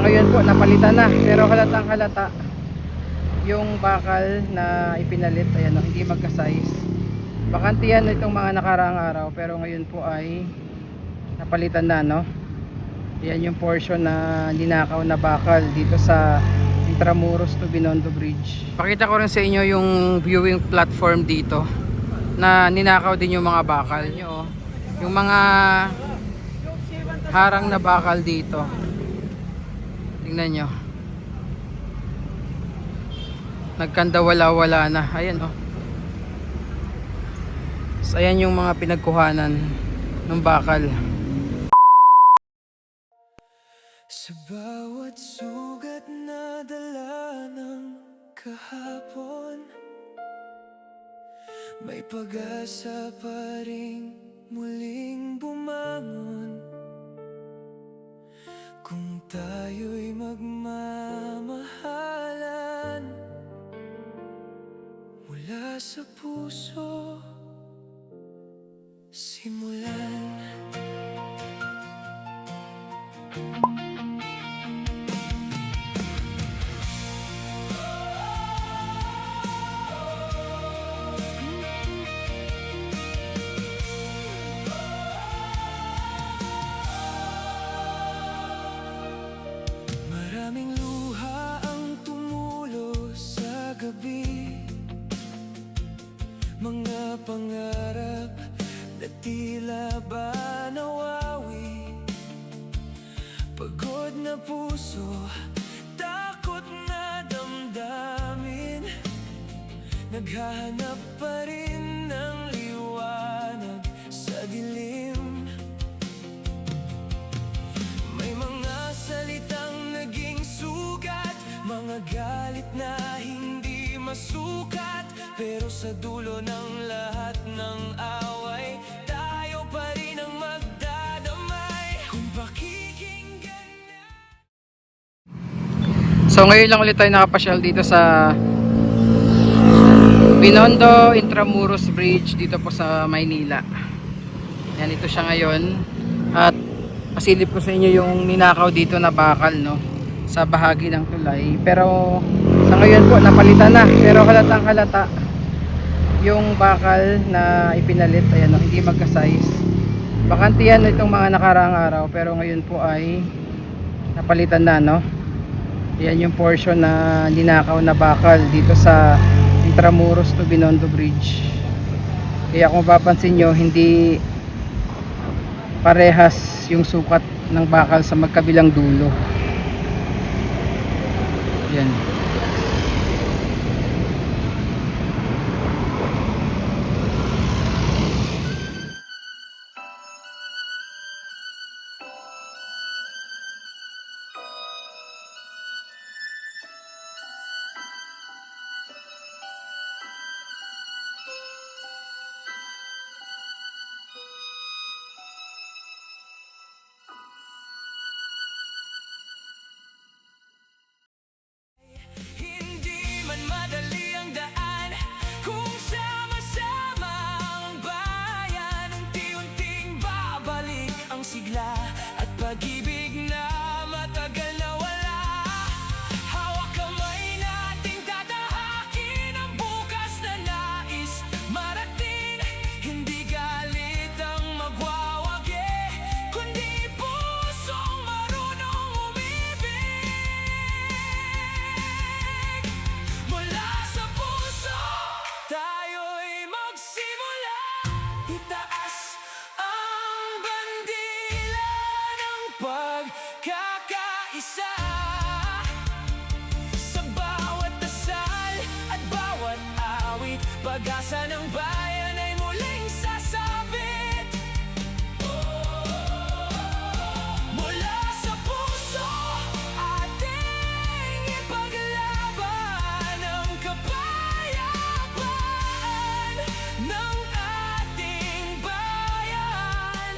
ngayon po napalitan na, pero halatang halata yung bakal na ipinalit. Ayan, hindi magka-size. Bakante yan itong mga nakaraang araw, pero ngayon po ay napalitan na, no? Yan yung portion na ninakaw na bakal dito sa Intramuros to Binondo Bridge. Pakita ko rin sa inyo yung viewing platform dito na ninakaw din yung mga bakal nyo, oh. Yung mga harang na bakal dito, tingnan nyo, nagkanda wala na. Ayan, oh. So, ayan yung mga pinagkuhanan ng bakal. Sa bawat sugat na dala ng kahapon, may pag-asa pa ring muling bumangon. Kung tayo'y magmamahalan mula sa puso, simulan. Maraming luha ang tumulo sa gabi, mga pangarap na tila ba nawawi. Pagod na puso, takot na damdamin, naghahanap pa rin ng liwanag sa dilim. May mga salitang naging sugat, mga galit na hindi masukat, pero sa dulo ng lahat ng away, tayo pa rin ang magdadamay. Kung pakikinggan na. So ngayon lang ulit tayo nakapasyal dito sa Binondo Intramuros Bridge dito po sa Maynila. Yan, ito siya ngayon. At pasilip ko sa inyo yung ninakaw dito na bakal, no, sa bahagi ng tulay. Pero sa ngayon po napalitan na, pero halatang halata yung bakal na ipinalit. Ayan, no, hindi magka-size. Bakante yan itong mga nakaraang araw, pero ngayon po ay napalitan na, no. Yan yung portion na ninakaw na bakal dito sa Intramuros to Binondo Bridge. Kaya kung mapapansin nyo, hindi parehas yung sukat ng bakal sa magkabilang dulo. Yan. Hindi man madali ang daan, kung sama-sama ang bayan, unti-unting babalik ang sigla at pag-ibig na matagal na wala. Hawak kamay nating tatahakin ang bukas na nais marating. Hindi galit ang magwawagi, kundi pusong marunong umibig. Mula sa puso, tayo'y magsimula. Itaas ang bandila ng pagkakaisa. Sa bawat dasal at bawat awit, pag-asa ng bayan ay muling sasabit. Mula sa puso, ating ipaglaban ang kapayapaan ng ating bayan.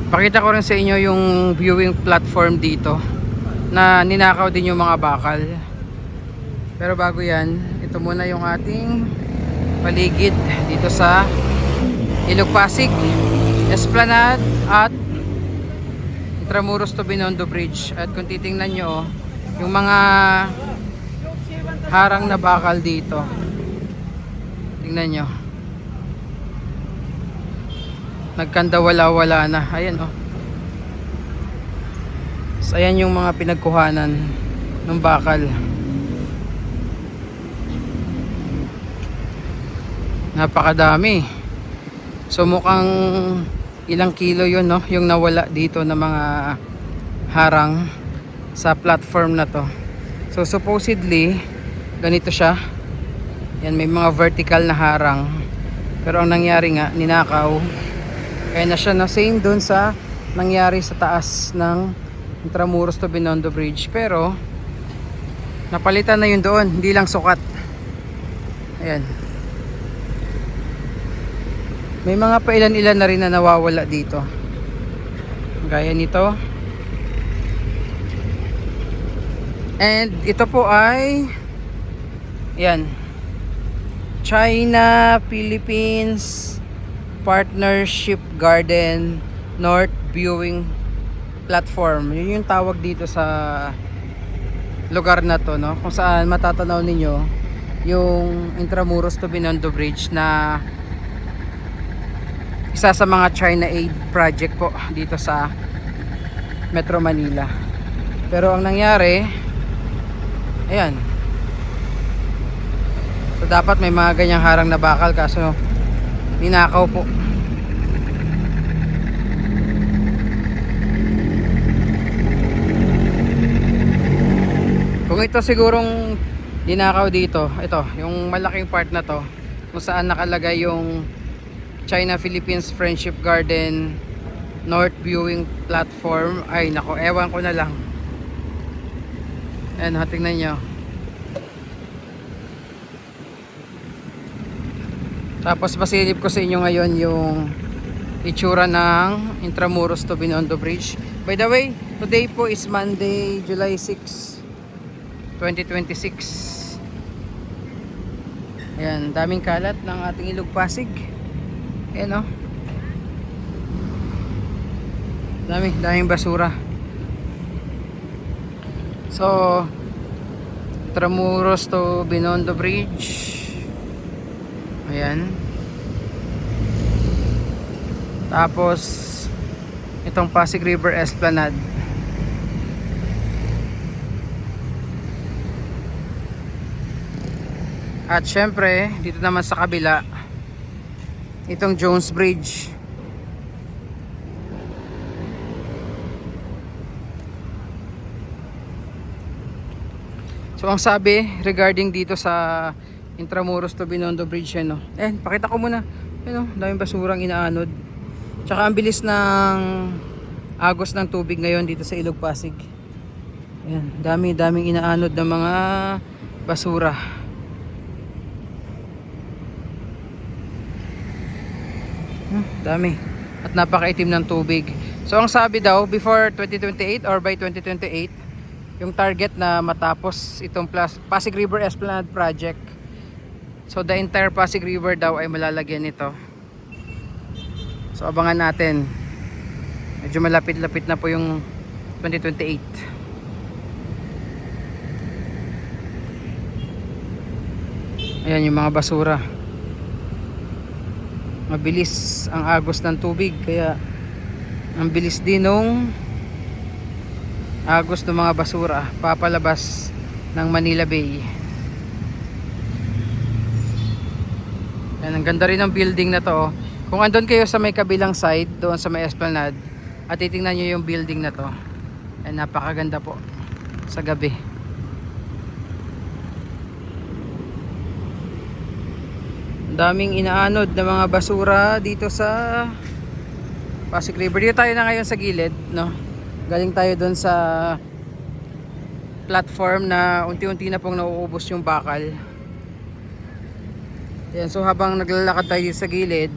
Pakita ko rin sa inyo yung viewing platform dito na ninakaw din yung mga bakal. Pero bago yan, ito muna yung ating paligid dito sa Ilog Pasig, Esplanade at Intramuros to Binondo Bridge. At kung titingnan nyo, yung mga harang na bakal dito, tingnan nyo, nagkanda wala na. Ayan oh. So, ayan yung mga pinagkuhanan ng bakal. Napakadami. So mukhang ilang kilo yun, no? Yung nawala dito na mga harang sa platform na to. So supposedly ganito siya. Yan, may mga vertical na harang. Pero ang nangyari nga, ninakaw. Kaya na siya na same dun sa nangyari sa taas ng Intramuros to Binondo Bridge. Pero napalitan na yun doon, hindi lang sukat. Ayan. May mga pailan-ilan na rin na nawawala dito. Gaya nito. And ito po ay yan, China Philippines Partnership Garden North Viewing Platform. Yun yung tawag dito sa lugar na to, no? Kung saan matatanaw ninyo yung Intramuros to Binondo Bridge na isa sa mga China Aid project po dito sa Metro Manila. Pero ang nangyari, ayan, so dapat may mga ganyang harang na bakal, kaso ninakaw po. Kung ito sigurong ninakaw dito, ito yung malaking part na to kung saan nakalagay yung China Philippines Friendship Garden North Viewing Platform, ay nako, ewan ko na lang. Ayan, tingnan nyo. Tapos pasilip ko sa inyo ngayon yung itsura ng Intramuros to Binondo Bridge. By the way, today po is Monday, July 6, 2026. Ayan, daming kalat ng ating Ilog Pasig. Ayan o. Daming basura. So, Intramuros to Binondo Bridge. Ayan. Tapos, itong Pasig River Esplanade. At syempre, dito naman sa kabila, itong Jones Bridge. So ang sabi regarding dito sa Intramuros to Binondo Bridge, no? Pakita ko muna. Daming basurang inaanod. Tsaka ang bilis ng agos ng tubig ngayon dito sa Ilog Pasig. Ayan, daming inaanod ng mga basura. Dami. At napakaitim ng tubig. So ang sabi daw, before 2028 or by 2028, yung target na matapos itong Pasig River Esplanade project. So the entire Pasig River daw ay malalagyan nito. So abangan natin. Medyo malapit-lapit na po yung 2028. Ayan yung mga basura. Mabilis ang agos ng tubig, kaya ang bilis din nung agos ng mga basura papalabas ng Manila Bay. Yan, ang ganda rin ng building na to. Kung andun kayo sa may kabilang side, doon sa may Esplanade, at titingnan nyo yung building na to, ay napakaganda po sa gabi. Daming inaanod na mga basura dito sa Pasig River. Dito tayo na ngayon sa gilid, no? Galing tayo doon sa platform na unti-unti na pong nauubos yung bakal. Yan, so habang naglalakad tayo dito sa gilid,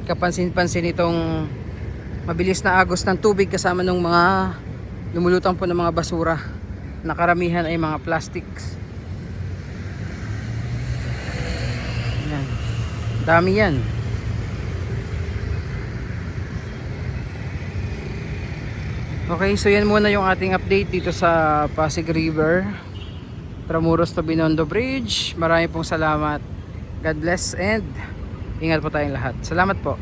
kapansin-pansin itong mabilis na agos ng tubig kasama ng mga lumulutang po ng mga basura. Nakaramihan ay mga plastics. Dami yan. Okay, so yan muna yung ating update dito sa Pasig River, Tramuros to Binondo Bridge. Maraming pong salamat. God bless and ingat po tayong lahat. Salamat po.